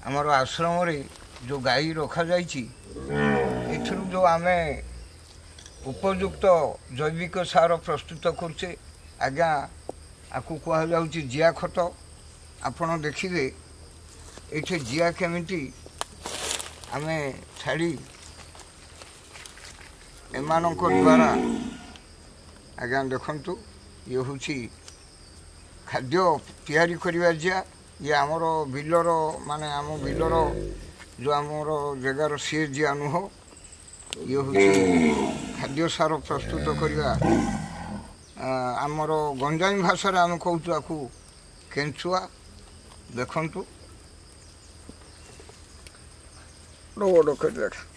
आमर आश्रम जो गाई रखा जो आम उपयुक्त जैविक सार प्रस्तुत करछे आज्ञा आपको कहु जिया खत आपण देखिए ये जिया केमिटी आम छाड़ी एमान द्वारा आज्ञा देखु ये हूँ खाद्य तैयारी करवा जिया ये आमर बिलर माने आम बिलर जो आमर जगार सी जिया नुह ये हूँ खाद्य सार प्रस्तुत करवा आमर गंजामी भाषा आम कहूँ आपको केंचुआ देखु बड़ बड़